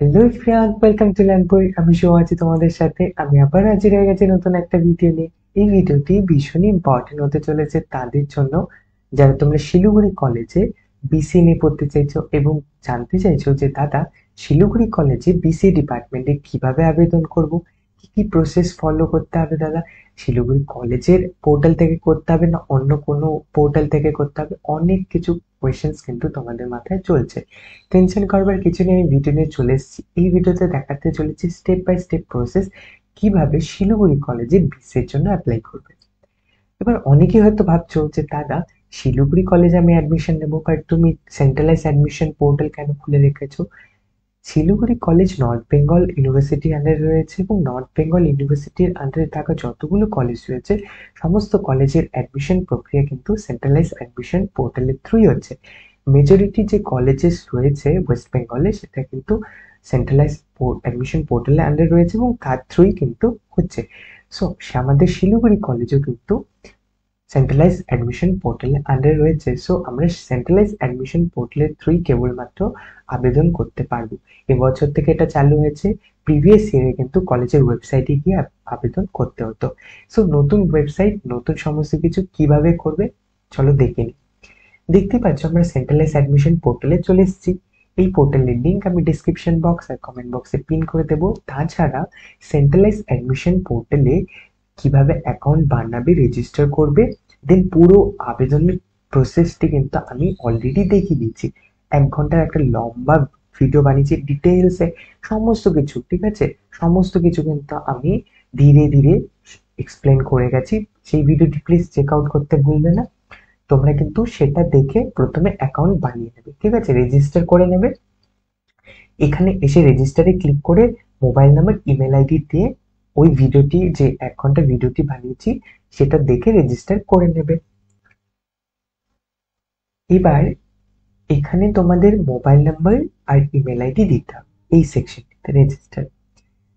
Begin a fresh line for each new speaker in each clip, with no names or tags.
Hello everyone, welcome to Landpoint. আমি শো আছি তোমাদের সাথে। আমি আবার হাজির হয়ে গেছি নতুন একটা ভিডিও নিয়ে। এই ভিডিওটি ভীষণই ইম্পর্টেন্ট হতে চলেছে তাদের জন্য যারা তোমরা শিলিগুড়ি কলেজে বিসি নিয়ে পড়তে চাইছো এবং জানতে চাইছো যে দাদা শিলিগুড়ি কলেজে বিসি ডিপার্টমেন্টে কিভাবে আবেদন করব, কি কি প্রসেস ফলো করতে হবে দাদা, শিলিগুড়ি কলেজের পোর্টাল থেকে করতে হবে না অন্য কোনো পোর্টাল থেকে করতে হবে, অনেক কিছু কোয়েশ্চেন্স কিন্তু তোমাদের মাথায় চলছে। টেনশন করবার কিছু নেই, আমি ভিডিও নিয়ে চলে এসেছি। এই ভিডিওতে দেখাতে চলেছি স্টেপ বাই স্টেপ প্রসেস কিভাবে শিলিগুড়ি কলেজে বিসিএর জন্য অ্যাপ্লাই করবে। এবার অনেকেই হয়তো ভাবছো যে দাদা শিলিগুড়ি কলেজে আমি অ্যাডমিশন নেবো, বাট তুমি সেন্ট্রালাইজ অ্যাডমিশন পোর্টাল কেন খুলে রেখেছো? শিলিগুড়ি কলেজ নর্থ বেঙ্গল ইউনিভার্সিটির আন্ডারে রয়েছে এবং নর্থ বেঙ্গল ইউনিভার্সিটির আন্ডারে থাকা যতগুলো কলেজ রয়েছে সমস্ত কলেজের অ্যাডমিশন প্রক্রিয়া কিন্তু সেন্ট্রালাইজ অ্যাডমিশন পোর্টালের থ্রুই হচ্ছে। মেজরিটি যে কলেজেস রয়েছে ওয়েস্ট বেঙ্গলে সেটা কিন্তু সেন্ট্রালাইজ অ্যাডমিশন পোর্টালের আন্ডারে রয়েছে এবং তার থ্রুই কিন্তু হচ্ছে। সো আমাদের শিলিগুড়ি কলেজও কিন্তু সেন্ট্রালাইজ অ্যাডমিশন পোর্টালের আন্ডারে রয়েছে। সো আমরা সেন্ট্রালাইজ অ্যাডমিশন পোর্টালের থ্রুই কেবলমাত্র আবেদন করতে পারবো। এবছর থেকে এটা চালু হয়েছে। প্রিভিয়াস ইয়ারে কিন্তু কলেজের ওয়েবসাইটে গিয়ে আবেদন করতে হতো। সো নতুন ওয়েবসাইট, নতুন সমস্ত কিছু কিভাবে করবে চলো দেখে নিই। দেখতে পাচ্ছ আমরা সেন্ট্রালাইজ অ্যাডমিশন পোর্টালে চলে এসেছি। এই পোর্টালের লিঙ্ক আমি ডিসক্রিপশন বক্স আর কমেন্ট বক্সে পিন করে দেবো। তাছাড়া সেন্ট্রালাইজ অ্যাডমিশন পোর্টালে কিভাবে অ্যাকাউন্ট বানাবে, রেজিস্টার করবে, দেন পুরো আবেদনের প্রসেসটি কিন্তু আমি অলরেডি দেখিয়ে দিচ্ছি। 1 ঘন্টার একটা লম্বা ভিডিও বানিয়েছি ডিটেলসে, সমস্ত কিছু ঠিক আছে, সমস্ত কিছু কিন্তু আমি ধীরে ধীরে এক্সপ্লেন করে গেছি। সেই ভিডিওটি প্লিজ চেক আউট করতে ভুলবে না। তোমরা কিন্তু সেটা দেখে প্রথমে অ্যাকাউন্ট বানিয়ে নেবে, ঠিক আছে, রেজিস্টার করে নেবে। এখানে এসে রেজিস্টারে ক্লিক করে মোবাইল নাম্বার, ইমেল আইডি দিয়ে ওই ভিডিওটি, যে 1 ঘন্টা ভিডিওটি বানিয়েছি সেটা দেখে রেজিস্টার করে নেবে। এবার এখানে তোমাদের মোবাইল নাম্বার আর ইমেল আইডি দিতে হবে এই সেকশনটিতে রেজিস্টার।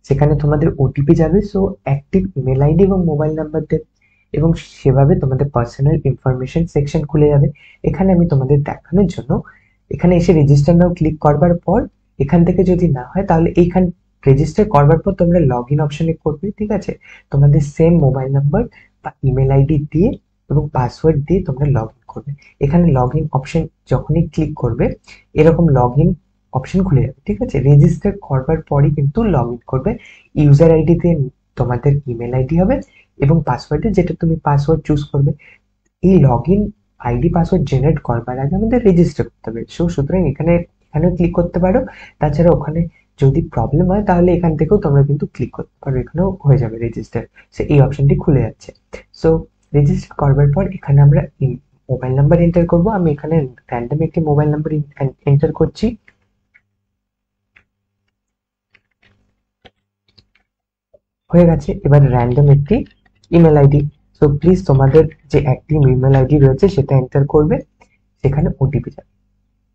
সেখানে তোমাদের ওটিপি যাবে। সো অ্যাক্টিভ ইমেল আইডি এবং মোবাইল নাম্বার দেবে এবং সেভাবে তোমাদের পার্সোনাল ইনফরমেশন সেকশন খুলে যাবে। এখানে আমি তোমাদের দেখানোর জন্য এখানে এসে রেজিস্টার নাও ক্লিক করবার পর এখান থেকে যদি না হয় তাহলে এইখান রেজিস্টার করবার পর তোমরা লগ ইন অপশনে করবে, ঠিক আছে, তোমাদের সেম মোবাইল নাম্বার বা ইমেল আইডি দিয়ে এবং পাসওয়ার্ড দিয়ে তোমরা লগ ইন করবে। এখানে লগ ইন অপশন যখনই ক্লিক করবে এরকম লগ ইন অপশন খুলে যাবে, ঠিক আছে। রেজিস্টার করবার পরই কিন্তু লগ ইন করবে। ইউজার আইডিতে তোমাদের ইমেল আইডি হবে এবং পাসওয়ার্ডে যেটা তুমি পাসওয়ার্ড চুজ করবে। এই log in ID password generate করবার আগে আমাদের রেজিস্টার করতে হবে। সুতরাং এখানেও ক্লিক করতে পারো। তাছাড়া ওখানে যদি প্রবলেম হয় তাহলে এখান থেকেও তোমরা কিন্তু ক্লিক করতে পারো, এখানেও হয়ে যাবে রেজিস্টার। সে এই অপশনটি খুলে যাচ্ছে। সো রেজিস্টার করবার পর এখানে আমরা মোবাইল নাম্বার এন্টার করবো। আমি এখানে র্যান্ডম একটি মোবাইল নাম্বার এন্টার করছি। হয়ে গেছে। এবার র্যান্ডম একটি ইমেল আইডি। সো প্লিজ তোমাদের যে অ্যাক্টিভ ইমেল আইডি রয়েছে সেটা এন্টার করবে, সেখানে ওটিপি যাবে।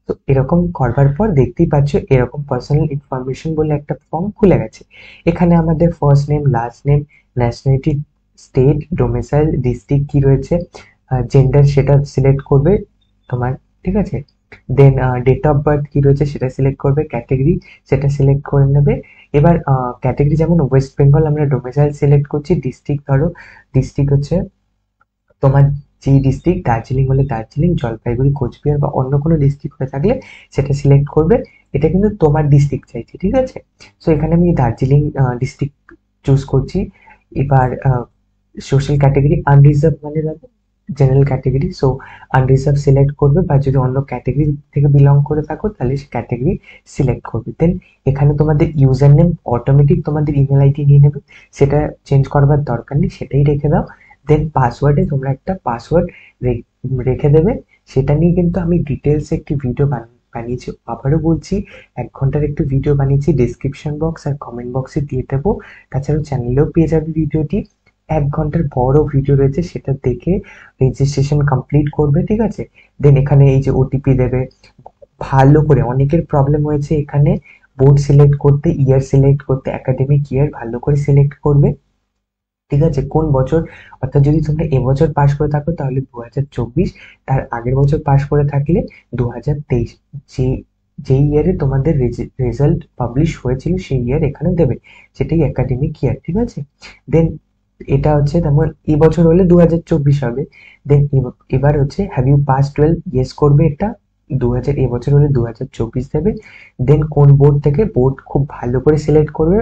তো এরকম করবার পর দেখতেই পাচ্ছ এরকম পার্সোনাল ইনফরমেশন বলে একটা ফর্ম খুলে গেছে। এখানে আমাদের first name, last name, nationality, state, domicile, district কি রয়েছে, জেন্ডার সেটা সিলেক্ট করবে তোমার, ঠিক আছে। দেন ডেট অফ বার্থ কি রয়েছে সেটা সিলেক্ট করবে, ক্যাটেগরি সেটা সিলেক্ট করে নেবে। এবার ক্যাটেগরি যেমন ওয়েস্ট বেঙ্গল আমরা ডোমিসাইল সিলেক্ট করছি, ডিস্ট্রিক্ট ধরো, ডিস্ট্রিক্ট হচ্ছে তোমার যে ডিস্ট্রিক্ট, দার্জিলিং হলে দার্জিলিং, জলপাইগুড়ি, কোচবিহার বা অন্য কোনো ডিস্ট্রিক্ট হয়ে থাকলে সেটা সিলেক্ট করবে। এটা কিন্তু তোমার ডিস্ট্রিক্ট চাইছে, ঠিক আছে। সো এখানে আমি দার্জিলিং ডিস্ট্রিক্ট চুজ করছি। এবার সোশ্যাল ক্যাটেগরি আনরিজার্ভ মানে দেখো general category, so unreserved select করবে, বা যদি অন্য ক্যাটেগরি থেকে বিলং করে থাকো তাহলে সে ক্যাটেগরি সিলেক্ট করবে। দেন এখানে তোমাদের ইউজার নেম অটোমেটিক তোমাদের ইমেল আইডি নিয়ে নেবে, সেটা চেঞ্জ করবার দরকার নেই, সেটাই রেখে দাও। দেন পাসওয়ার্ডে তোমরা একটা পাসওয়ার্ড রেখে দেবে। সেটা নিয়ে কিন্তু আমি ডিটেলস একটি ভিডিও বানিয়েছি, আবারও বলছি 1 ঘন্টার একটি ভিডিও বানিয়েছি, ডিসক্রিপশন বক্স আর কমেন্ট বক্সে দিয়ে দেবো। তাছাড়াও চ্যানেলেও পেয়ে যাবে ভিডিওটি। 1 ঘন্টার বড় ভিডিও রয়েছে, সেটা দেখে রেজিস্ট্রেশন কমপ্লিট করবে, ঠিক আছে। দেন এখানে এই যে ওটিপি দেবে, ভালো করে, অনেকের প্রবলেম হয়েছে এখানে বোর্ড সিলেক্ট করতে, ইয়ার সিলেক্ট করতে, একাডেমিক ইয়ার ভালো করে সিলেক্ট করবে, ঠিক আছে, কোন বছর, অর্থাৎ যদি তোমরা এবছর পাস করে থাকো তাহলে 2024, তার আগের বছর পাস করে থাকলে 2023, যে যেই ইয়ারে তোমাদের রেজাল্ট পাবলিশ হয়েছিল সেই ইয়ার এখানে দেবে, সেটাই একাডেমিক ইয়ার, ঠিক আছে। দেন এটা হচ্ছে তেমন এবছর হলে 2024 হবে। দেন এবার হচ্ছে হ্যাভ ইউ পাস 12, ইয়েস করবে এটা 2000, এবছর হলে 2024 দেবে। দেন কোন বোর্ড থেকে, বোর্ড খুব ভালো করে সিলেক্ট করবে,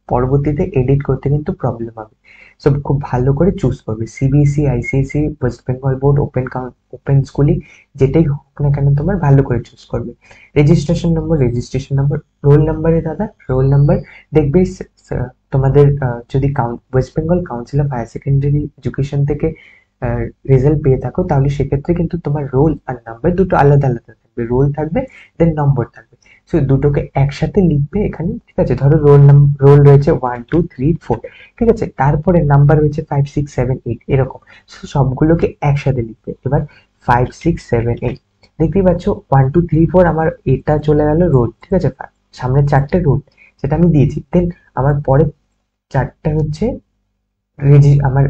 পরবর্তীতে এডিট করতে কিন্তু প্রবলেম হবে, সো খুব ভালো করে চুজ করবে। CBSE, ICSE, West Bengal board, open schooling, যেটাই হোক না কেন তোমার ভালো করে চুজ করবে। রেজিস্ট্রেশন নম্বর, রোল নাম্বারে দাদা রোল নাম্বার দেখবে। তোমাদের যদি West Bengal Council of higher Secondary Education থেকে রেজাল্ট পেয়ে থাকো, তাহলে সেক্ষেত্রে কিন্তু তোমার রোল আর নাম্বার দুটো আলাদা আলাদা থাকবে, রোল থাকবে দেন নম্বর থাকবে, সো দুটোকে একসাথে লিখবে এখানে, ঠিক আছে। ধরো রোল রয়েছে 1 2 3 4, ঠিক আছে, তারপরে নাম্বার রয়েছে 5 6 7 8 এরকম, সো সবগুলোকে একসাথে লিখবে। এবার 5 6 7 8 দেখতেই পাচ্ছ 1 2 3 4 আমার এটা চলে গেল রোল, ঠিক আছে, সামনে চারটে রোল সেটা আমি দিয়েছি। দেন আমার পরে চারটা হচ্ছে আমার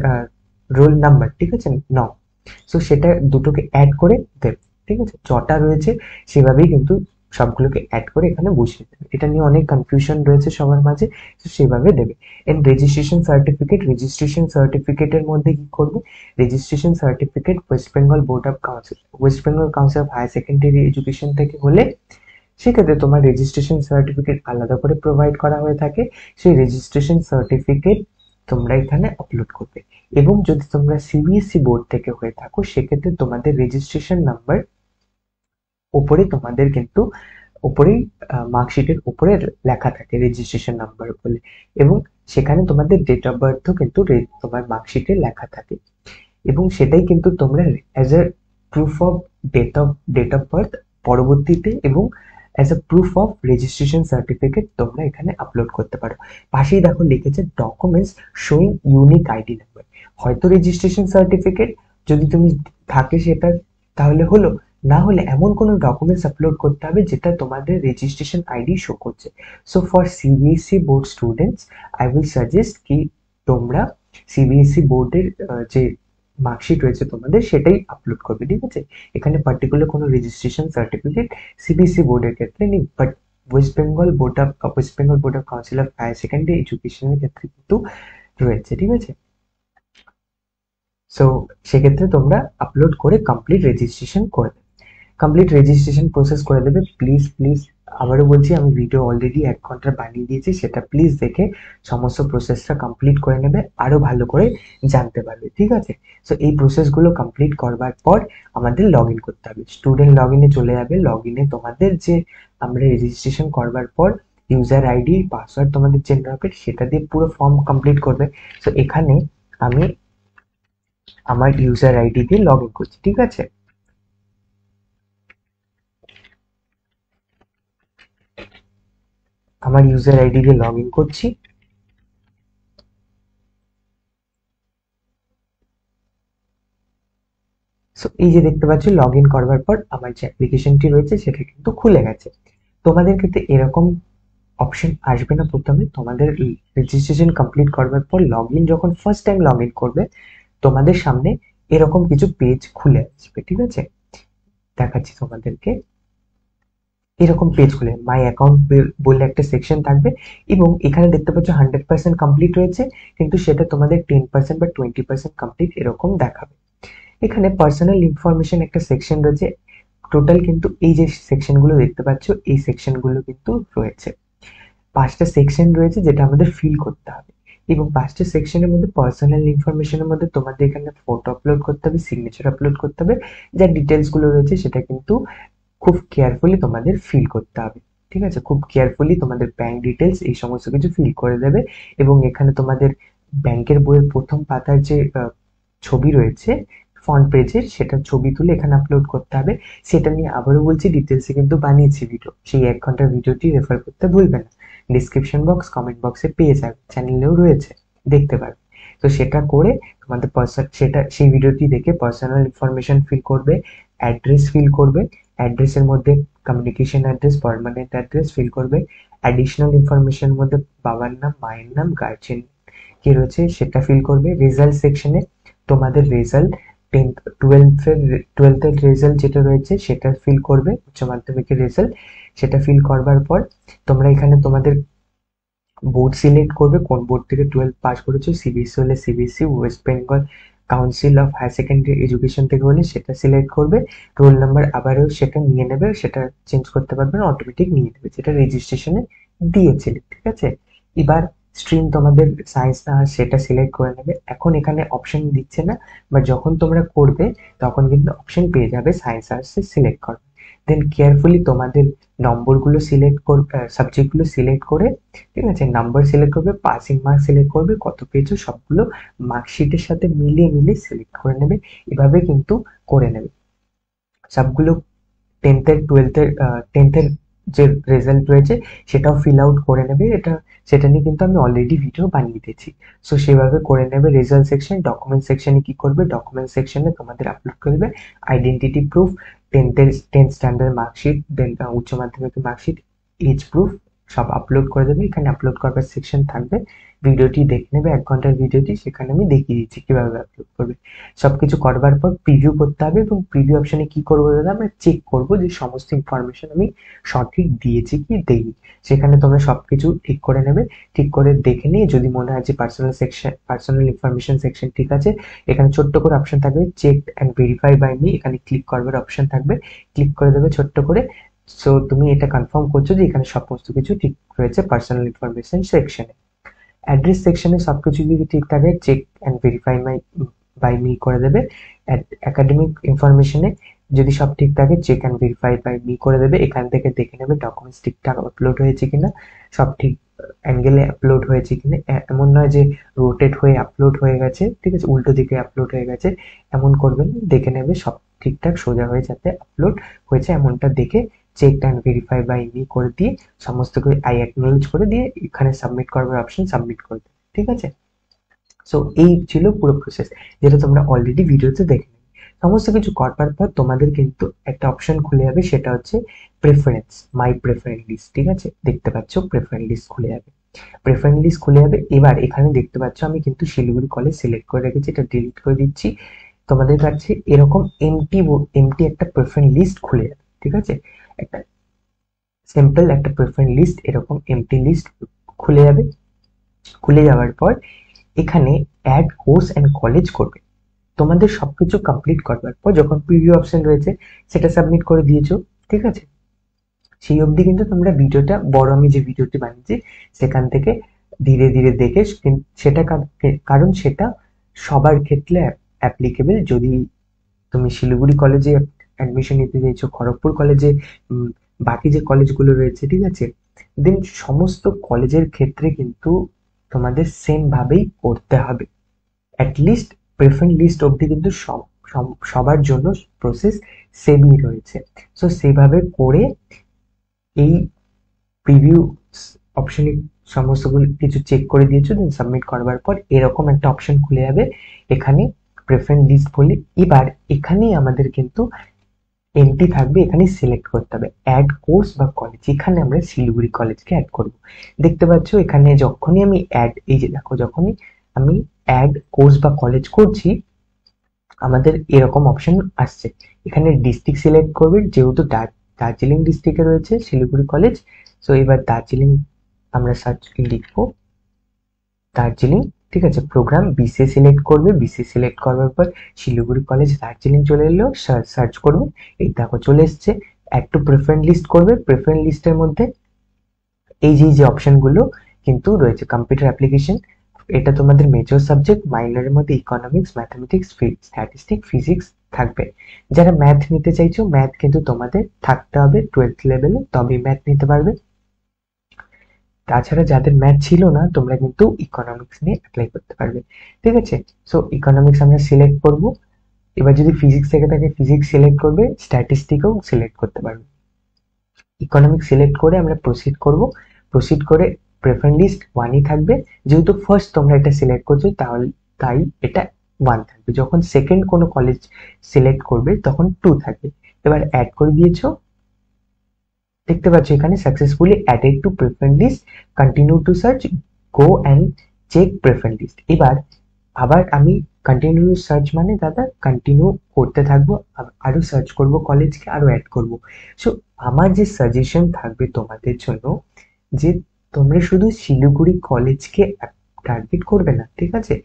রোল নাম্বার, ঠিক আছে, 9, সো সেটা দুটোকে অ্যাড করে দেবে, ঠিক আছে। যটা রয়েছে সেভাবেই কিন্তু সবগুলোকে অ্যাড করে এখানে বসিয়ে দেবে। এটা নিয়ে অনেক কনফিউশন রয়েছে সবার মাঝে, তো সেভাবে দেবে। এন্ড রেজিস্ট্রেশন সার্টিফিকেটের মধ্যে কি করবে, registration certificate West Bengal Council of higher Secondary Education থেকে হলে সেক্ষেত্রে তোমার রেজিস্ট্রেশন সার্টিফিকেট আলাদা করে প্রোভাইড করা হয়ে থাকে, সেই রেজিস্ট্রেশন সার্টিফিকেট তোমরা এখানে আপলোড করবে। এবং যদি তোমরা সিবিএসই বোর্ড থেকে হয়ে থাকো, সেক্ষেত্রে তোমাদের রেজিস্ট্রেশন নাম্বার উপরে তোমাদের কিন্তু উপরেই মার্কশিটের উপরে লেখা থাকে রেজিস্ট্রেশন নাম্বার বলে, এবং সেখানে তোমাদের ডেট অফ বার্থও কিন্তু তোমার মার্কশিটে লেখা থাকে, এবং সেটাই কিন্তু তোমরা as a proof of date of birth পরবর্তীতে এবং as a proof of registration certificate তোমরা এখানে আপলোড করতে পারো। পাশেই দেখো লিখেছে documents showing unique ID number. হয়তো রেজিস্ট্রেশন সার্টিফিকেট যদি তুমি থাকে সেটা তাহলে হলো, না হলে এমন কোনো ডকুমেন্টস আপলোড করতে হবে যেটা তোমাদের রেজিস্ট্রেশন আইডি শো করছে। So for CBSE board students I will suggest কি তোমরা সিবিএসই বোর্ডের যে মার্কশিট রয়েছে তোমাদের সেটাই আপলোড করবে, ঠিক আছে। এখানে পার্টিকুলার কোনো রেজিস্ট্রেশন সার্টিফিকেট সিবিএসই বোর্ডের ক্ষেত্রে নেই, but West Bengal board of council of higher secondary এডুকেশনের ক্ষেত্রে কিন্তু রয়েছে, ঠিক আছে। সো সেক্ষেত্রে তোমরা আপলোড করে কমপ্লিট রেজিস্ট্রেশন করে দেবে, কমপ্লিট রেজিস্ট্রেশন প্রসেস করে দেবে। প্লিজ আবারও বলছি, আমি ভিডিও অলরেডি 1 ঘন্টার বানিয়ে দিয়েছি, সেটা প্লিজ দেখে সমস্ত প্রসেসটা কমপ্লিট করে নেবে, আরো ভালো করে জানতে পারবে, ঠিক আছে। সো এই প্রসেসগুলো কমপ্লিট করবার পর আমাদের লগ ইন করতে হবে, স্টুডেন্ট লগ ইনে চলে যাবে। লগ ইনে তোমাদের যে আমরা রেজিস্ট্রেশন করবার পর ইউজার আইডি পাসওয়ার্ড তোমাদের জেনারেট হবে, সেটা দিয়ে পুরো ফর্ম কমপ্লিট করবে। সো এখানে আমি আমার ইউজার আইডি দিয়ে লগ ইন করছি, ঠিক আছে। আমার ইউজার আইডি দিয়ে লগ ইন করছি। সো এই যে দেখতে পাচ্ছ লগ ইন করবার পর আমার যে অ্যাপ্লিকেশনটি রয়েছে সেটা কিন্তু খুলে গেছে। তোমাদের ক্ষেত্রে এরকম অপশন আসবে না, প্রথমে তোমাদের রেজিস্ট্রেশন কমপ্লিট করবার পর লগ ইন যখন ফার্স্ট টাইম লগ ইন করবে তোমাদের সামনে এরকম কিছু পেজ খুলে আসবে, ঠিক আছে। দেখাচ্ছি তোমাদেরকে, এরকম পেজ খুলে মাই অ্যাকাউন্ট বলে একটা সেকশন থাকবে, এবং এখানে দেখতে পাচ্ছ 100% কমপ্লিট রয়েছে, কিন্তু সেটা তোমাদের 10% বা 20% কমপ্লিট এরকম দেখাবে। এখানে পার্সোনাল ইনফরমেশন একটা সেকশন রয়েছে, টোটাল কিন্তু এই যে সেকশন গুলো দেখতে পাচ্ছ এই সেকশন গুলো কিন্তু রয়েছে, 5টা সেকশন রয়েছে যেটা আমাদের ফিল করতে হবে, এবং 5টা সেকশনের মধ্যে পার্সোনাল ইনফরমেশনের মধ্যে তোমাদের এখানে ফটো আপলোড করতে হবে, সিগনেচার আপলোড করতে হবে, যা ডিটেলস গুলো রয়েছে সেটা কিন্তু খুব কেয়ারফুলি তোমাদের ফিল করতে হবে, ঠিক আছে। খুব কেয়ারফুলি তোমাদের ব্যাংক ডিটেলস এই সমস্ত কিছু ফিল করে দেবে, এবং এখানে তোমাদের ব্যাংকের বইয়ের প্রথম পাতার যে ছবি রয়েছে ফ্রন্ট পেজের, সেটা ছবি তুলে এখানে আপলোড করতে হবে। সেটা নিয়ে আবারও বলছি, ডিটেলসে কিন্তু বানিয়েছি ভিডিও, সেই 1 ঘন্টার ভিডিওটি রেফার করতে ভুলবে না। ডিসক্রিপশন বক্স, কমেন্ট বক্সে পেয়ে যাবে, চ্যানেলেও রয়েছে, দেখতে পারবে। তো সেটা করে তোমাদের সেই ভিডিওটি দেখে পার্সোনাল ইনফরমেশন ফিল করবে, অ্যাড্রেস ফিল করবে, অ্যাড্রেসের মধ্যে communication address, permanent address fill করবে, অ্যাডিশনাল ইনফরমেশন মধ্যে বাবার নাম, মায়ের নাম, গার্জিয়ান কি রয়েছে সেটা ফিল করবে। রেজাল্ট সেকশনে তোমাদের রেজাল্ট 10th 12th এর রেজাল্ট যেটা রয়েছে সেটা ফিল করবে, উচ্চ মাধ্যমিকের রেজাল্ট। সেটা ফিল করবার পর তোমরা এখানে তোমাদের বোর্ড সিলেক্ট করবে, কোন বোর্ড থেকে 12 পাস করেছো। সিবিএসসি হলে CBSC, West Bengal Council of higher Secondary Education থেকে হলে সেটা সিলেক্ট করবে। রোল নাম্বার আবারও সেটা নিয়ে নেবে, সেটা চেঞ্জ করতে পারবে না, অটোমেটিক নিয়ে নেবে যেটা রেজিস্ট্রেশনে দিয়েছিলে, ঠিক আছে। এবার স্ট্রিম তোমাদের সায়েন্স না সেটা সিলেক্ট করে নেবে। এখন এখানে অপশন দিচ্ছে না, বাট যখন তোমরা করবে তখন কিন্তু অপশন পেয়ে যাবে সায়েন্স আর্টস সিলেক্ট করবে। দেন কেয়ারফুলি তোমাদের নম্বরগুলো সিলেক্ট করবে, সাবজেক্টগুলো সিলেক্ট করে, ঠিক আছে, নাম্বার সিলেক্ট করবে, পাসিং মার্ক সিলেক্ট করবে, কত পেয়েছো সবগুলো মার্কশিটের সাথে মিলিয়ে মিলিয়ে সিলেক্ট করে নেবে। এভাবে কিন্তু করে নেবে সবগুলো। টেন্থের যে রেজাল্ট রয়েছে সেটাও ফিল আউট করে নেবে। সেটা নিয়ে কিন্তু আমি অলরেডি ভিডিও বানিয়ে দিয়েছি। সো সেভাবে করে নেবে। রেজাল্ট সেকশন, ডকুমেন্ট সেকশনে কি করবে, ডকুমেন্ট সেকশনে তোমাদের আপলোড করবে identity proof, tenth standard marksheet, then উচ্চ মাধ্যমিকের মার্কশিট, এজ প্রুফ সব আপলোড করে দেবে। এখানে আপলোড করবার সেকশন থাকবে, ভিডিওটি দেখে নেবে 1 ঘন্টার ভিডিওটি, সেখানে আমি দেখিয়ে দিচ্ছি কিভাবে আপলোড করবে। সবকিছু করবার পর প্রিভিউ করতে হবে, এবং প্রিভিউ অপশনে কি করবো দাদা, আমরা চেক করবো যে সমস্ত ইনফরমেশন আমি সঠিক দিয়েছি কি দেইনি। সেখানে তোমরা সবকিছু ঠিক করে নেবে। ঠিক করে দেখে নিয়ে যদি মনে হয় যে পার্সোনাল ইনফরমেশন সেকশন ঠিক আছে, এখানে ছোট্ট করে অপশন থাকবে check and verify by me, এখানে ক্লিক করবার অপশন থাকবে, ক্লিক করে দেবে ছোট্ট করে। সো তুমি এটা কনফার্ম করছো যে এখানে সমস্ত কিছু ঠিক রয়েছে পার্সোনাল ইনফরমেশন সেকশনে। অ্যাড্রেস সেকশনে সবকিছু যদি ঠিক থাকে check and verify by me করে দেবে। একাডেমিক ইনফরমেশনে যদি সব ঠিক থাকে check and verify by me করে দেবে। এখান থেকে দেখে নেবে ডকুমেন্টস ঠিকঠাক আপলোড হয়েছে কিনা, সব ঠিক অ্যাঙ্গেলে আপলোড হয়েছে কিনা। এমন নয় যে রোটেট হয়ে আপলোড হয়ে গেছে, ঠিক আছে, উল্টো দিকে আপলোড হয়ে গেছে, এমন করবেন। দেখে নেবে সব ঠিকঠাক সোজা হয়ে যাতে আপলোড হয়েছে এমনটা দেখে check and verify by me করে দিয়ে সমস্ত কিছু আই অ্যাকনোলেজ করে দিয়ে এখানে সাবমিট করবার অপশন সাবমিট করে দেবে, ঠিক আছে। সো এই ছিল পুরো প্রসেস, যেটা তোমরা অলরেডি ভিডিওতে দেখে নেবে। সমস্ত কিছু করবার পর তোমাদের কিন্তু একটা অপশন খুলে যাবে, সেটা হচ্ছে প্রেফারেন্স, মাই প্রেফারেন্স লিস্ট, ঠিক আছে, দেখতে পাচ্ছ প্রেফারেন্স লিস্ট খুলে যাবে। প্রেফারেন্স লিস্ট খুলে যাবে। এবার এখানে দেখতে পাচ্ছ আমি কিন্তু শিলিগুড়ি কলেজ সিলেক্ট করে রেখেছি, এটা ডিলিট করে দিচ্ছি। তোমাদের কাছে এরকম এমটি একটা প্রেফারেন্স লিস্ট খুলে যাবে, ঠিক আছে, একটা সিম্পল একটা প্রেফারেন্স লিস্ট এরকম এমটি লিস্ট খুলে যাবে। খুলে যাওয়ার পর এখানে অ্যাড কোর্স এন্ড কলেজ করবে। তোমাদের সবকিছু কমপ্লিট করবার পর যখন প্রিভিউ অপশন রয়েছে সেটা সাবমিট করে দিয়েছো, ঠিক আছে, সেই অবধি কিন্তু তোমরা ভিডিওটা বড় আমি যে ভিডিওটি বানিয়েছি সেখান থেকে ধীরে ধীরে দেখে সেটা কারণ সেটা সবার ক্ষেত্রে অ্যাপ্লিকেবল। যদি তুমি শিলিগুড়ি কলেজে অ্যাডমিশন নিতে চাইছো, খড়গপুর কলেজে, বাকি যে কলেজগুলো রয়েছে, ঠিক আছে, দেন সমস্ত কলেজের ক্ষেত্রে কিন্তু তোমাদের সেম ভাবেই করতে হবে। অ্যাটলিস্ট প্রেফারেন্স লিস্ট অবধি কিন্তু সবার জন্য প্রসেস সেমই রয়েছে। সো সেভাবে করে এই প্রিভিউ অপশনে সমস্তগুলো কিছু চেক করে দিয়েছো, দেন সাবমিট করবার পর এরকম একটা অপশন খুলে যাবে, এখানে প্রেফারেন্স লিস্ট বলে। এবার এখানেই আমাদের কিন্তু এমটি থাকবে, এখানে সিলেক্ট করতে হবে অ্যাড কোর্স বা কলেজ। এখানে আমরা শিলিগুড়ি কলেজকে অ্যাড করব। দেখতে পাচ্ছ এখানে যখনই আমি এই যে দেখো, যখনই আমি অ্যাড কোর্স বা কলেজ করছি আমাদের এরকম অপশন আসছে। এখানে ডিস্ট্রিক্ট সিলেক্ট করবে, যেহেতু দার্জিলিং ডিস্ট্রিক্টে রয়েছে শিলিগুড়ি কলেজ। সো এবার দার্জিলিং আমরা সার্চ লিখবো দার্জিলিং, ঠিক আছে, প্রোগ্রাম বিসিএ সিলেক্ট করবে। বিসিএ সিলেক্ট করবার পর শিলিগুড়ি কলেজ দার্জিলিং চলে এলো, সার্চ করবে, এই দেখো চলে এসছে। একটু প্রেফারেন্স লিস্ট করবে, প্রেফারেন্স লিস্টের মধ্যে এই যে অপশনগুলো কিন্তু রয়েছে। কম্পিউটার অ্যাপ্লিকেশন, এটা তোমাদের মেজর সাবজেক্ট, মাইনরের মধ্যে ইকোনমিক্স, ম্যাথমেটিক্স, স্ট্যাটিস্টিক্স, ফিজিক্স থাকবে। যারা ম্যাথ নিতে চাইছো, ম্যাথ কিন্তু তোমাদের থাকতে হবে 12th লেভেলে, তবেই ম্যাথ নিতে পারবে। তাছাড়া যাদের ম্যাথ ছিল না তোমরা কিন্তু ইকোনমিক্স নিয়ে অ্যাপ্লাই করতে পারবে, ঠিক আছে। সো ইকোনমিক্স আমরা সিলেক্ট করব। এবার যদি ফিজিক্স থেকে থাকে ফিজিক্স সিলেক্ট করবে, স্ট্যাটিস্টিকও সিলেক্ট করতে পারবে। ইকোনমিক্স সিলেক্ট করে আমরা প্রসিড করব। প্রসিড করে প্রেফারেন্স লিস্ট 1ই থাকবে, যেহেতু ফার্স্ট তোমরা এটা সিলেক্ট করছো তাই এটা 1 থাকবে। যখন সেকেন্ড কোনো কলেজ সিলেক্ট করবে তখন 2 থাকবে। এবার অ্যাড করে দিয়েছো, দেখতে পাচ্ছ এখানে successfully added to preference list, continue to search, go and check preference list. এবার আবার আমি কন্টিনিউ সার্চ মানে দাদা কন্টিনিউ করতে থাকবো, আরো সার্চ করব, কলেজকে আরো অ্যাড করব। সো আমার যে সাজেশন থাকবে তোমাদের জন্য, যে তোমরা শুধু শিলিগুড়ি কলেজকে টার্গেট করবে না, ঠিক আছে?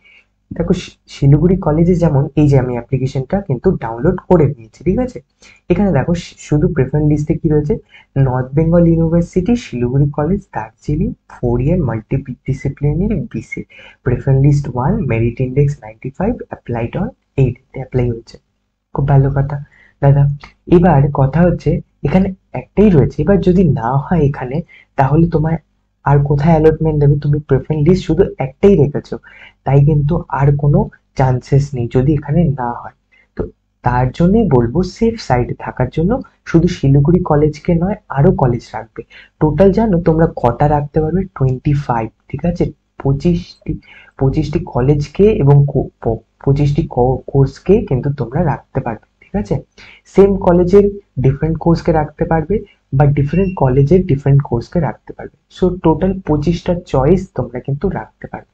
দেখো শিলিগুড়ি কলেজে যেমন এই যে আমি অ্যাপ্লিকেশনটা কিন্তু ডাউনলোড করে নিয়েছি, ঠিক আছে? এখানে দেখো শুধু প্রেফারেন্স লিস্টে কি রয়েছে, North Bengal University Siliguri College Darjeeling 4 year multidisciplinary বিসি, preference list 1, merit index 95, applied on 8, apply হয়েছে। খুব ভালো কথা দাদা। এবার কথা হচ্ছে এখানে একটাই রয়েছে, এবার যদি না হয় এখানে, তাহলে তোমার আর কোথায় অ্যালটমেন্ট দেবে? তুমি প্রেফারেন্স লিস্ট শুধু একটাই রেখেছো, তাই কিন্তু আর কোনো চান্সেস নেই যদি এখানে না হয়। তো তার জন্যই বলবো সেফ সাইডে থাকার জন্য শুধু শিলিগুড়ি কলেজকে নয়, আরো কলেজ রাখবে। টোটাল জানো তোমরা কটা রাখতে পারবে? 25, ঠিক আছে? 25টি 25টি কলেজকে এবং 25টি কোর্সকে কিন্তু তোমরা রাখতে পারবে, ঠিক আছে? সেম কলেজের ডিফারেন্ট কোর্সকে রাখতে পারবে, বা ডিফারেন্ট কলেজের ডিফারেন্ট কোর্সকে রাখতে পারবে। সো টোটাল 25টা চয়েস তোমরা কিন্তু রাখতে পারবে।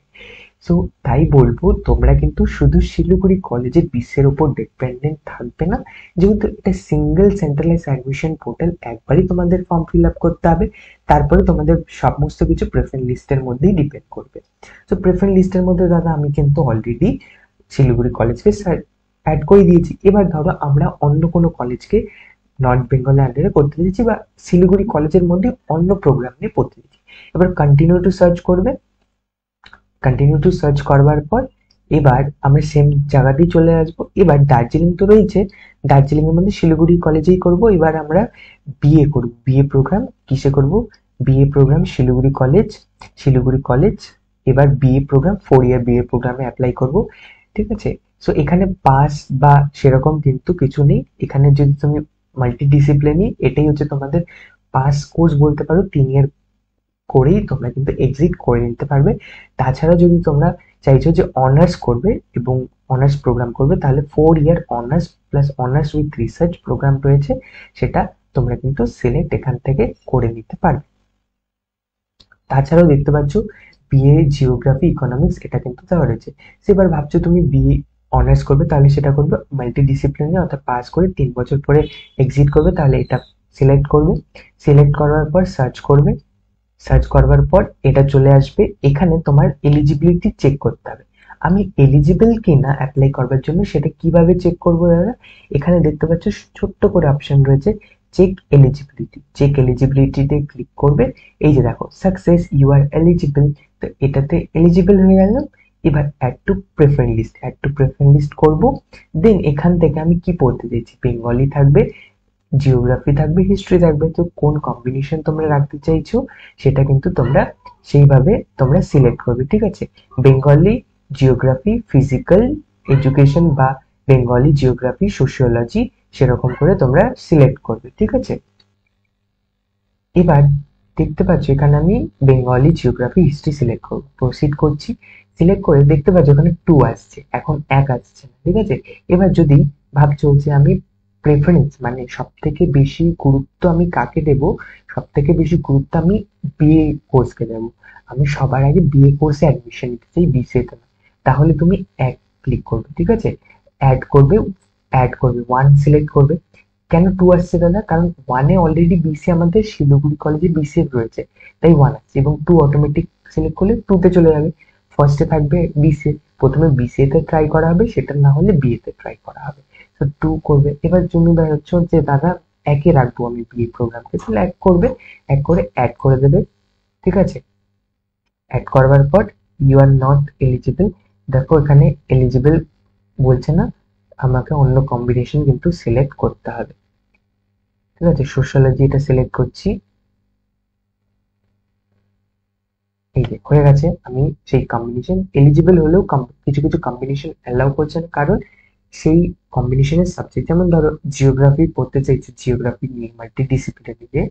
সো তাই বলবো তোমরা কিন্তু শুধু শিলিগুড়ি কলেজের বিসির উপর ডিপেন্ডেন্ট থাকবে না, যেহেতু এটা সিঙ্গেল সেন্ট্রালাইজ অ্যাডমিশন পোর্টাল, একবারই তোমাদের ফর্ম ফিল আপ করতে হবে, তারপরে তোমাদের সমস্ত কিছু প্রেফারেন্স লিস্টের মধ্যেই ডিপেন্ড করবে। তো প্রেফারেন্স লিস্টের মধ্যে দাদা আমি কিন্তু অলরেডি শিলিগুড়ি কলেজকে অ্যাড করে দিয়েছি। এবার ধরো আমরা অন্য কোনো কলেজকে নর্থ বেঙ্গলের আন্ডারে করতে দিয়েছি, বা শিলিগুড়ি কলেজের মধ্যে অন্য প্রোগ্রাম নিয়ে পড়তে দিয়েছি। এবার কন্টিনিউ টু সার্চ করবে, কন্টিনিউ টু সার্চ করবার পর এবার আমরা সেম জায়গাতেই চলে আসবো। এবার দার্জিলিং তো রয়েছে, দার্জিলিং এর মধ্যে শিলিগুড়ি কলেজেই করব। এবার আমরা বিএ করব, বিএ প্রোগ্রাম কিসে করব? BA programme Siliguri College, Siliguri College. এবার বিএ প্রোগ্রাম 4 ইয়ার বিএ প্রোগ্রামে অ্যাপ্লাই করব, ঠিক আছে? সো এখানে পাস বা সেরকম কিন্তু কিছু নেই। এখানে যদি তুমি মাল্টি ডিসিপ্লিনারি, এটাই হচ্ছে তোমাদের পাস কোর্স বলতে পারো। 3 ইয়ার করেই তোমরা কিন্তু এক্সিট করে নিতে পারবে। তাছাড়া যদি তোমরা চাইছো যে অনার্স করবে এবং অনার্স প্রোগ্রাম করবে, তাহলে 4 year honours plus honours with research programme রয়েছে, সেটা তোমরা কিন্তু সিলেক্ট এখান থেকে করে নিতে পারবে। তাছাড়াও দেখতে পাচ্ছ বিএ জিওগ্রাফি ইকোনমিক্স, এটা কিন্তু দেওয়া রয়েছে। এবার ভাবছো তুমি বিএ অনার্স করবে, তাহলে সেটা করবে মাল্টি ডিসিপ্লিনারি, অর্থাৎ পাস করে 3 বছর পরে এক্সিট করবে, তাহলে এটা সিলেক্ট করবে। সিলেক্ট করার পর সার্চ করবে, সার্চ করবার পর এটা চলে আসবে। এখানে তোমার এলিজিবিলিটি চেক করতে হবে, আমি এলিজিবল কিনা অ্যাপ্লাই করবার জন্য। সেটা কিভাবে চেক করবো দাদা? এখানে দেখতে পাচ্ছ ছোট্ট করে অপশন রয়েছে, চেক এলিজিবিলিটি। চেক এলিজিবিলিটিতে ক্লিক করবে। এই যে দেখো সাকসেস, ইউ আর এলিজিবল। তো এটাতে এলিজিবল হয়ে গেলাম। এবার add to preference list, add to preference list করবো। দেন এখান থেকে আমি কি পড়তে দিয়েছি, বেঙ্গলি থাকবে, জিওগ্রাফি থাকবে, হিস্ট্রি থাকবে। তো কোন কম্বিনেশন তোমরা রাখতে চাইছো সেটা কিন্তু তোমরা সেইভাবে তোমরা সিলেক্ট করবে, ঠিক আছে? বেঙ্গলি জিওগ্রাফি ফিজিক্যাল এডুকেশন, বা বেঙ্গলি জিওগ্রাফি সোশিওলজি, সেরকম করে তোমরা সিলেক্ট করবে, ঠিক আছে? এবার দেখতে পাচ্ছ এখানে আমি বেঙ্গলি জিওগ্রাফি হিস্ট্রি সিলেক্ট করবো, প্রসিড করছি। সিলেক্ট করে দেখতে পাচ্ছ ওখানে 2 আসছে, এখন 1 আসছে না, ঠিক আছে? এবার যদি ভাবছো যে আমি প্রেফারেন্স মানে সব থেকে বেশি গুরুত্ব আমি কাকে দেব, সব থেকে বেশি গুরুত্ব আমি বিএ কোর্সকে দেবো, আমি সবার আগে বিএ কোর্সে অ্যাডমিশন নিতে চাই, বিসিএ তে না, তাহলে তুমি এক ক্লিক করবে, ঠিক আছে? অ্যাড করবে, অ্যাড করবে 1 সিলেক্ট করবে। কেন 2 আসছে দাদা? কারণ 1-এ অলরেডি বিসি আমাদের শিলিগুড়ি কলেজে বিসিএ রয়েছে, তাই 1 আসছে, এবং 2 অটোমেটিক সিলেক্ট করলে 2 তে চলে যাবে। ফার্স্টে থাকবে বিসিএ, প্রথমে বিসিএ তে ট্রাই করা হবে, সেটা না হলে বিএ তে ট্রাই করা হবে। তো 2 করবে। এবার তুমি বেরোচ্ছ যে দাদা একে রাখবো আমি বিএ প্রোগ্রামকে, তাহলে এক করবে, এক করে অ্যাড করে দেবে, ঠিক আছে? অ্যাড করবার পর ইউ আর নট এলিজিবল। দেখো এখানে এলিজিবল বলছে না, আমাকে অন্য কম্বিনেশন কিন্তু সিলেক্ট করতে হবে, ঠিক আছে? সোশ্যালজি এটা সিলেক্ট করছি, এই যে হয়ে গেছে। আমি সেই কম্বিনেশন এলিজিবল হলেও কিছু কিছু কম্বিনেশন অ্যালাউ করছে না, কারণ সেই কম্বিনেশনের সাবজেক্ট, যেমন ধরো জিওগ্রাফি পড়তে চাইছো, জিওগ্রাফি নিয়ে মাল্টি ডিসিপ্লিনারি নিয়ে,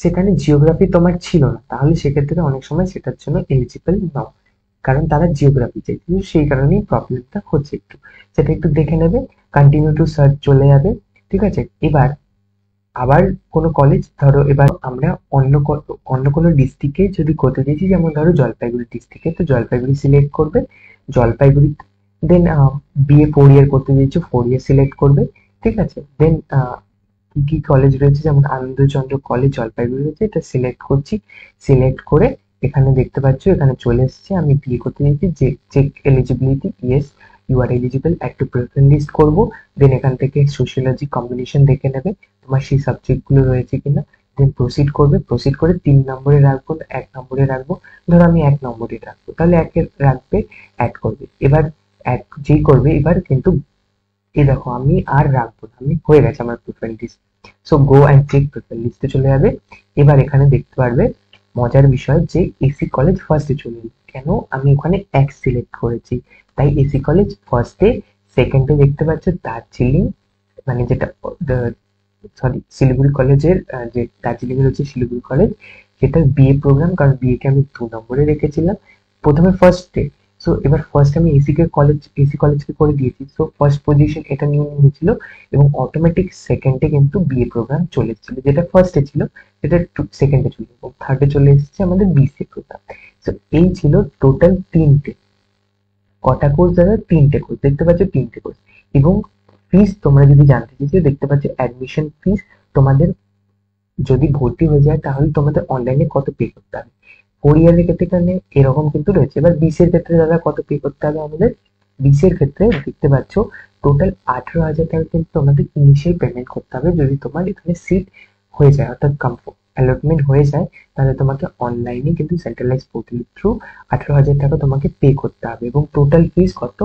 সেখানে জিওগ্রাফি তোমার ছিল না, তাহলে সেক্ষেত্রে অনেক সময় সেটার জন্য এলিজিবল নাও, কারণ তারা জিওগ্রাফি চাই, কিন্তু সেই কারণেই প্রবলেমটা হচ্ছে একটু। সেটা একটু দেখে নেবে। কন্টিনিউ টু সার্চ চলে যাবে, ঠিক আছে? এবার আবার কোনো কলেজ, ধরো এবার আমরা অন্য কোনো ডিস্ট্রিক্টে যদি করতে দিয়েছি, যেমন ধরো জলপাইগুড়ি ডিস্ট্রিক্টে, তো জলপাইগুড়ি সিলেক্ট করবে। জলপাইগুড়ি দেন বিএ 4 ইয়ার করতে দিয়েছো, 4 ইয়ার সিলেক্ট করবে, ঠিক আছে। দেন কি কি কলেজ রয়েছে, যেমন আনন্দচন্দ্র কলেজ জলপাইগুড়ি রয়েছে, এটা সিলেক্ট করছি। সিলেক্ট করে এখানে দেখতে পাচ্ছ এখানে চলে এসেছে, আমি বিয়ে করতে দিয়েছি, যে check eligibility, yes you are eligible, একটু প্রেফারেন্স লিস্ট করবো। দেন এখান থেকে সোশিয়োলজি কম্বিনেশন দেখে নেবে তোমার সেই সাবজেক্ট গুলো রয়েছে কিনা। দেন প্রসিড করবে, প্রসিড করে 3 নম্বরে রাখবো না 1 নম্বরে রাখবো, ধরো আমি 1 নম্বরে রাখবো, তাহলে একে রাখবে, অ্যাড করবে। এবার অ্যাড যেই করবে এবার কিন্তু এই দেখো আমি আর রাখবো না, আমি হয়ে গেছে আমার preference list. So go and check, preference লিস্টে চলে যাবে। এবার এখানে দেখতে পারবে মজার বিষয় যে এসি কলেজ ফার্স্টে চলে এলো। কেন? আমি ওখানে এক সিলেক্ট করেছি, তাই এসি কলেজ ফার্স্টে। সেকেন্ডে দেখতে পাচ্ছ দার্জিলিং, মানে যেটা সরি শিলিগুড়ি কলেজের, যে দার্জিলিং এর হচ্ছে শিলিগুড়ি কলেজ, সেটা বিএ প্রোগ্রাম, কারণ বিএ কে আমি 2 নম্বরে রেখেছিলাম প্রথমে ফার্স্টে। সো এবার ফার্স্ট আমি এসি কলেজকে করে দিয়েছি, সো ফার্স্ট পজিশন এটা নিয়ে নিয়েছিল, এবং অটোমেটিক সেকেন্ডে কিন্তু বিএ প্রোগ্রাম চলে এসেছিল, যেটা ফার্স্টে ছিল সেটা সেকেন্ডে চলে এবং থার্ডে চলে এসেছে আমাদের বিসিএ প্রোগ্রাম। সো এই ছিল টোটাল 3টে, কটা কোর্স দাদা? 3টে কোর্স, দেখতে পাচ্ছ 3টে কোর্স। এবং ফিস তোমরা যদি জানতে চাইছো, দেখতে পাচ্ছ অ্যাডমিশন ফিস তোমাদের যদি ভর্তি হয়ে যায় তাহলে তোমাদের অনলাইনে কত পে করতে হবে। 4 ইয়ারের ক্ষেত্রে এখানে এরকম কিন্তু রয়েছে। এবার বিসের ক্ষেত্রে দাদা কত পে করতে হবে আমাদের? বিসের ক্ষেত্রে দেখতে পাচ্ছ টোটাল 18,000 টাকা কিন্তু তোমাদের ইনিশিয়াল পেমেন্ট করতে হবে, যদি তোমার এখানে সিট হয়ে যায়, অর্থাৎ অ্যালটমেন্ট হয়ে যায়, তাহলে তোমাকে অনলাইনে কিন্তু সেন্ট্রালাইজ পোর্টালের থ্রু 18,000 টাকা তোমাকে পে করতে হবে। এবং টোটাল ফিস কত?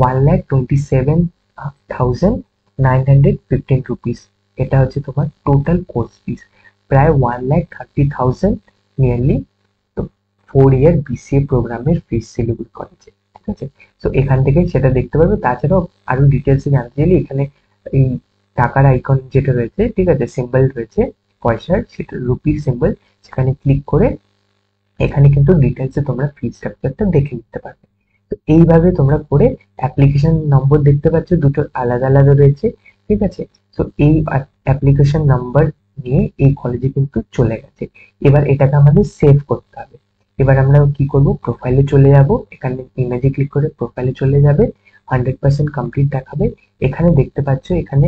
1,27,915 রুপিস। এটা হচ্ছে তোমার টোটাল কোর্স ফিস, প্রায় 1,30,000 নিয়ারলি। তো 4 ইয়ার বিসিএ প্রোগ্রামের ফিস শিলিগুড়ি কলেজে, ঠিক আছে। তো এখান থেকে সেটা দেখতে পারবে। তাছাড়াও আরো ডিটেলসে জানতে চাইলে এখানে এই টাকার আইকন যেটা রয়েছে, ঠিক আছে, সিম্বল রয়েছে পয়সার, সেটা রুপির সিম্বল, সেখানে ক্লিক করে এখানে কিন্তু ডিটেলসে তোমরা ফি স্ট্রাকচারটা দেখে নিতে পারবে। তো এইভাবে তোমরা করে অ্যাপ্লিকেশন নম্বর দেখতে পাচ্ছ দুটো আলাদা আলাদা রয়েছে, ঠিক আছে। তো এই অ্যাপ্লিকেশন নাম্বার নিয়ে এই কলেজে কিন্তু চলে গেছে। এবার এটাকে আমাদের সেভ করতে হবে। এবার আমরা কি করব? প্রোফাইলে চলে যাব, এখানে ইমেজে ক্লিক করে প্রোফাইলে চলে যাবে, 100% কমপ্লিট দেখাবে। এখানে দেখতে পাচ্ছ এখানে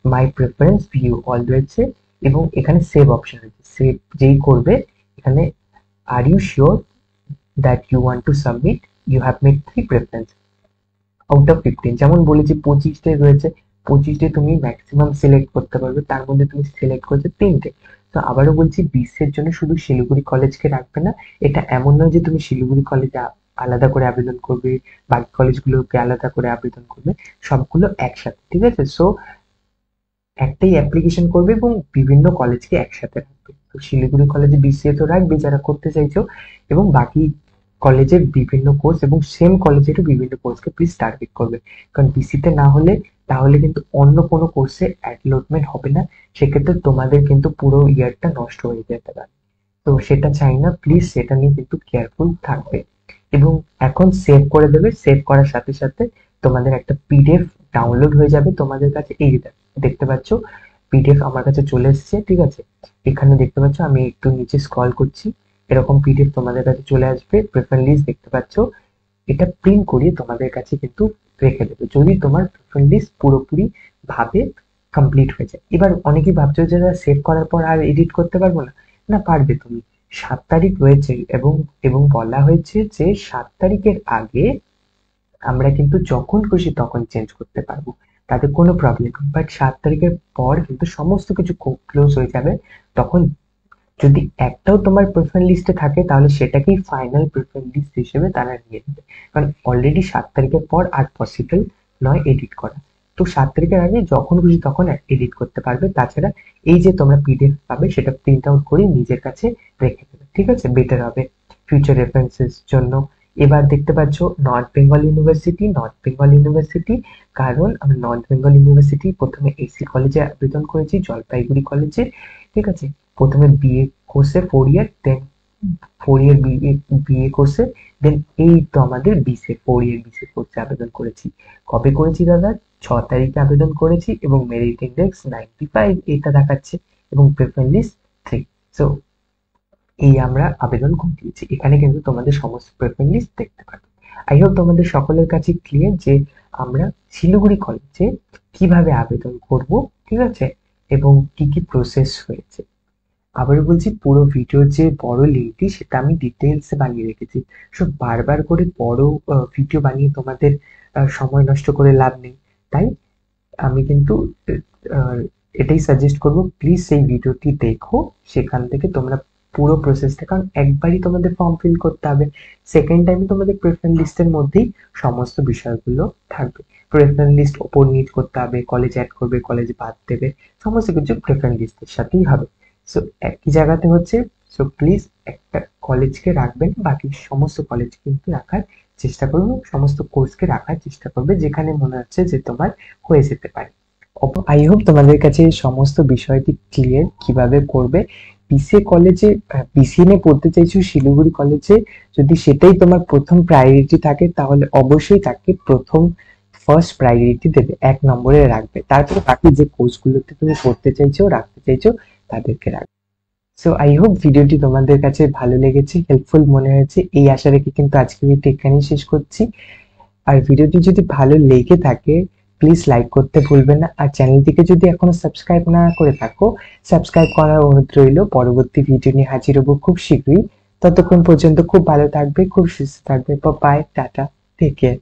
মাই প্রেফারেন্স ভিউ অল রয়েছে, এবং এখানে সেভ অপশন রয়েছে। সেভ যেই করবে এখানে are you sure that you want to submit, you have made 3 preference out of 15। যেমন বলেছি 25টে রয়েছে, 25টে তুমি ম্যাক্সিমাম সিলেক্ট করতে পারবে, তার মধ্যে তুমি সিলেক্ট করেছো 3টে। তো আবারও বলছি, বিসের জন্য শুধু শিলিগুড়ি কলেজকে রাখবে না। এটা এমন নয় যে তুমি শিলিগুড়ি কলেজে আলাদা করে আবেদন করবে, বাকি কলেজগুলোকে আলাদা করে আবেদন করবে, সবগুলো একসাথে, ঠিক আছে। সো একটাই অ্যাপ্লিকেশন করবে এবং বিভিন্ন কলেজকে একসাথে রাখবে। তো শিলিগুড়ি কলেজে বিসিএ তো রাখবে যারা করতে চাইছো, এবং বাকি কলেজের বিভিন্ন কোর্স এবং সেম কলেজেরও বিভিন্ন কোর্সকে প্লিজ টার্গেট করবে। কারণ বিসিতে না হলে তাহলে কিন্তু অন্য কোনো কোর্সে অ্যালটমেন্ট হবে না, সেক্ষেত্রে তোমাদের কিন্তু পুরো ইয়ারটা নষ্ট হয়ে যেতে পারে। তো সেটা চাই না, প্লিজ সেটা নিয়ে কিন্তু কেয়ারফুল থাকবে। এবং এখন সেভ করে দেবে, সেভ করার সাথে সাথে তোমাদের একটা পিডিএফ ডাউনলোড হয়ে যাবে তোমাদের কাছে। এই যে দেখতে পাচ্ছ পিডিএফ আমার কাছে চলে এসেছে, ঠিক আছে। এখানে দেখতে পাচ্ছ আমি একটু নিচে স্ক্রল করছি, এরকম পিডিএফ তোমাদের কাছে চলে আসবে। প্রেফারেন্স লিস্ট দেখতে পাচ্ছ, এটা প্রিন্ট করিয়ে তোমাদের কাছে কিন্তু রেখে দেবে, যদি তোমার প্রেফারেন্স লিস্ট পুরোপুরি ভাবে কমপ্লিট হয়ে যায়। এবার অনেকেই ভাবছো যে সেভ করার পর আর এডিট করতে পারবো না, না পারবে তুমি। 7 তারিখ রয়েছে, এবং এবং বলা হয়েছে যে 7 তারিখের আগে আমরা কিন্তু যখন খুশি তখন চেঞ্জ করতে পারবো, তাতে কোনো প্রবলেম নেই। বাট 7 তারিখের পর কিন্তু সমস্ত কিছু ক্লোজ হয়ে যাবে। তখন যদি একটাও তোমার প্রেফারেন্স লিস্টে থাকে তাহলে সেটাকেই ফাইনাল প্রেফারেন্স লিস্ট হিসেবে তারা নিয়ে নেবে, কারণ অলরেডি 7 তারিখের পর আর পসিবল নয় এডিট করা। তো 7 তারিখের আগে যখন খুশি তখন এডিট করতে পারবে। তাছাড়া এই যে তোমরা পিডিএফ পাবে সেটা প্রিন্ট আউট করে নিজের কাছে রেখে দেবে, ঠিক আছে, বেটার হবে ফিউচার রেফারেন্সের জন্য। এবার দেখতে পাচ্ছ north Bengal university, north Bengal university, কারণ আমি নর্থ বেঙ্গল ইউনিভার্সিটি প্রথমে এসি কলেজে আবেদন করেছি, জলপাইগুড়ি কলেজে, ঠিক আছে। প্রথমে বিএ কোর্সে 4 ইয়ার, দেন 4 ইয়ার বিএ কোর্সে, দেন এই তো আমাদের বিসে 4 ইয়ার বিসে কোর্সে আবেদন করেছি। কবে করেছি দাদা? 6 তারিখে আবেদন করেছি, এবং মেরিট ইন্ডেক্স 95 এটা দেখাচ্ছে, এবং প্রেফারেন্স লিস্ট 3। সো এই আমরা আবেদন করে দিয়েছি, এখানে কিন্তু তোমাদের সমস্ত প্রেফারেন্স লিস্ট দেখতে পাবে। আই হোপ তোমাদের সকলের কাছে ক্লিয়ার যে আমরা শিলিগুড়ি কলেজে কিভাবে আবেদন করব, ঠিক আছে, এবং কি কি প্রসেস হয়েছে। আবার বলছি, পুরো ভিডিওর যে বড় লিঙ্কটি সেটা আমি ডিটেলস বানিয়ে রেখেছি। সো বারবার করে বড় ভিডিও বানিয়ে তোমাদের সময় নষ্ট করে লাভ নেই। তাই আমি কিন্তু আহ, এটাই সাজেস্ট করব, প্লিজ সেই ভিডিওটি দেখো। সেখান থেকে তোমরা পুরো প্রসেসটা, কারণ একবারই তোমাদের ফর্ম ফিল করতে হবে, সেকেন্ড টাইমে তোমাদের প্রেফারেন্স লিস্টের মধ্যেই সমস্ত বিষয়গুলো থাকবে। প্রেফারেন্স লিস্ট ওপর নিচ করতে হবে, কলেজ অ্যাড করবে, কলেজ বাদ দেবে, সমস্ত কিছু প্রেফারেন্স লিস্টের সাথেই হবে। সো একই জায়গাতে হচ্ছে। সো প্লিজ একটা কলেজকে রাখবেন, বাকি সমস্ত কলেজ কিন্তু রাখার চেষ্টা করবো, সমস্ত কোর্সকে রাখার চেষ্টা করবে যেখানে মনে হচ্ছে যে তোমার হয়ে যেতে পারে। আই হোপ তোমাদের কাছে এই সমস্ত বিষয়টি ক্লিয়ার কিভাবে করবে। বিসিএ কলেজে, বিসিএ নিয়ে পড়তে চাইছো শিলিগুড়ি কলেজে, যদি সেটাই তোমার প্রথম প্রায়োরিটি থাকে তাহলে অবশ্যই তাকে প্রথম ফার্স্ট প্রায়োরিটি দেবে, 1 নম্বরে রাখবে। তারপরে বাকি যে কোর্সগুলোতে তুমি পড়তে চাইছো, রাখতে চাইছো, তাদেরকে রাখবে। সো আই হোপ ভিডিওটি তোমাদের কাছে ভালো লেগেছে, হেল্পফুল মনে হয়েছে, এই আশা রেখে কিন্তু আজকে ভিডিও এখানেই শেষ করছি। আর ভিডিওটি যদি ভালো লেগে থাকে প্লিজ লাইক করতে ভুলবেন না, আর চ্যানেলটিকে যদি এখনো সাবস্ক্রাইব না করে থাকো সাবস্ক্রাইব করার অনুরোধ রইল। পরবর্তী ভিডিও নিয়ে হাজির হবো খুব শীঘ্রই। ততক্ষণ পর্যন্ত খুব ভালো থাকবে, খুব সুস্থ থাকবে। Bye, tata, take care.